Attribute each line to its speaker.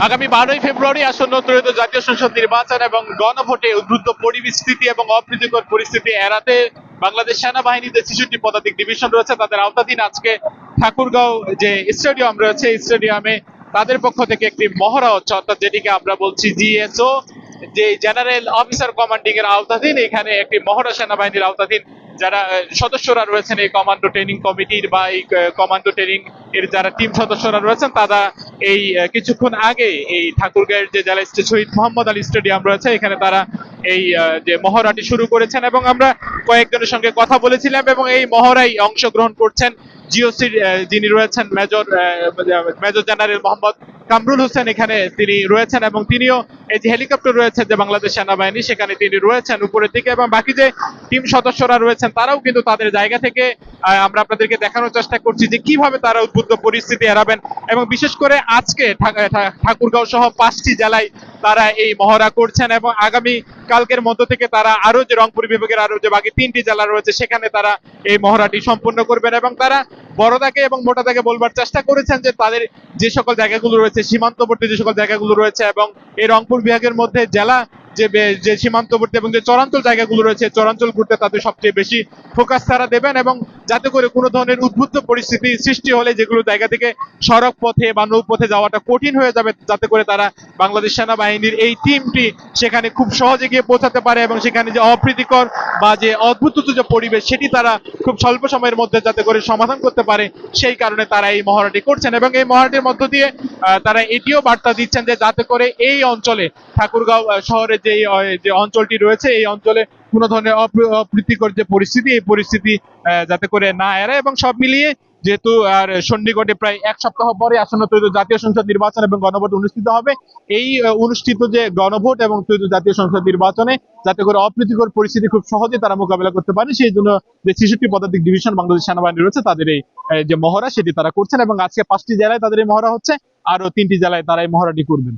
Speaker 1: আগামী 12ই ফেব্রুয়ারি আসন্ন ত্রয়োদশ জাতীয় সংসদ নির্বাচন এবং গণভোটে উদ্বুদ্ধ পরিস্থিতি এবং অপ্রীতিকর পরিস্থিতি এড়াতে বাংলাদেশ সেনাবাহিনী যে 66 পদাতিক ডিভিশন রয়েছে তাদের আওতাধীন আজকে ঠাকুরগাঁও যে স্টেডিয়াম রয়েছে স্টেডিয়ামে তাদের পক্ষ থেকে একটি মহড়া হচ্ছে, অর্থাৎ যেটিকে আমরা বলছি জিএসও, যে জেনারেল অফিসার কমান্ডিং এর আওতাধীন এখানে একটি মহড়া সেনাবাহিনীর আওতাধীন যারা সদস্যরা রয়েছেন এই কমান্ডো ট্রেনিং কমিটির বা এই কমান্ডো ট্রেনিং এর যারা টিম সদস্যরা রয়েছেন তারা এই কিছুক্ষণ আগে এই ঠাকুরগাঁয়ের যে জেলা শহীদ মোহাম্মদ আলী স্টেডিয়াম রয়েছে এখানে তারা এই যে মহড়াটি শুরু করেছেন এবং আমরা কয়েকজনের সঙ্গে কথা বলেছিলাম এবং এই মহড়ায় অংশগ্রহণ করছেন জিওসির যিনি রয়েছেন মেজর জেনারেল মোহাম্মদ কামরুল হোসেন, এখানে তিনি রয়েছেন এবং তিনিও এই যে হেলিকপ্টার রয়েছে যে বাংলাদেশ সেনাবাহিনী সেখানে তিনি রয়েছেন উপরের দিকে এবং বাকি যে টিম সদস্যরা রয়েছেন তারাও কিন্তু তাদের জায়গা থেকে আমরা আপনাদেরকে দেখানোর চেষ্টা করছি যে কিভাবে তারা উদ্বুদ্ধ পরিস্থিতি এড়াবেন এবং বিশেষ করে আজকে ঠাকুরগাঁও সহ 5টি জেলায় তারা এই মহড়া করছেন এবং আগামী কালকের মধ্য থেকে তারা আরো যে রংপুর বিভাগের আরো যে বাকি 3টি জেলা রয়েছে সেখানে তারা এই মহড়াটি সম্পূর্ণ করবেন এবং তারা বড়দাকে এবং মোটাদাকে বলবার চেষ্টা করেছেন যে তাদের যে সকল জায়গাগুলো রয়েছে সীমান্তবর্তী যে সকল জায়গাগুলো রয়েছে এবং এই রংপুর বিভাগের মধ্যে জেলা যে সীমান্তবর্তী এবং যে চরাঞ্চল জায়গাগুলো রয়েছে চরাঞ্চল ঘুরতে তাদের সবচেয়ে বেশি ফোকাস তারা দেবেন এবং যাতে করে কোনো ধরনের উদ্বুদ্ধ পরিস্থিতি সৃষ্টি হলে যেগুলো জায়গা থেকে সড়ক পথে বা নৌপথে যাওয়াটা কঠিন হয়ে যাবে যাতে করে তারা বাংলাদেশ সেনাবাহিনীর এই টিমটি সেখানে খুব সহজে গিয়ে পৌঁছাতে পারে এবং সেখানে যে অপ্রীতিকর বা যে অদ্ভুত যে পরিবেশ সেটি তারা খুব স্বল্প সময়ের মধ্যে যাতে করে সমাধান করতে পারে সেই কারণে তারা এই মহড়াটি করছেন এবং এই মহড়াটির মধ্য দিয়ে তারা এটিও বার্তা দিচ্ছেন যে যাতে করে এই অঞ্চলে ঠাকুরগাঁও শহরের যে অঞ্চলটি রয়েছে এই অঞ্চলে কোনো ধরনের অপ্রীতিকর যে পরিস্থিতি এই পরিস্থিতি যাতে করে না এড়ায় এবং সব মিলিয়ে যেহেতু আর চণ্ডীগড়ে প্রায় এক সপ্তাহ পরে আসন্ন ত্রয়োদশ জাতীয় সংসদ নির্বাচন এবং গণভোট অনুষ্ঠিত হবে, এই অনুষ্ঠিত যে গণভোট এবং ত্রয়োদশ জাতীয় সংসদ নির্বাচনে যাতে করে অপ্রীতিকর পরিস্থিতি খুব সহজে তারা মোকাবেলা করতে পারে সেই জন্য যে 66 পদাতিক ডিভিশন বাংলাদেশ সেনাবাহিনী রয়েছে তাদের এই যে মহড়া সেটি তারা করছেন এবং আজকে 5টি জেলায় তাদের এই মহড়া হচ্ছে, আরো 3টি জেলায় তারা এই মহড়াটি করবেন।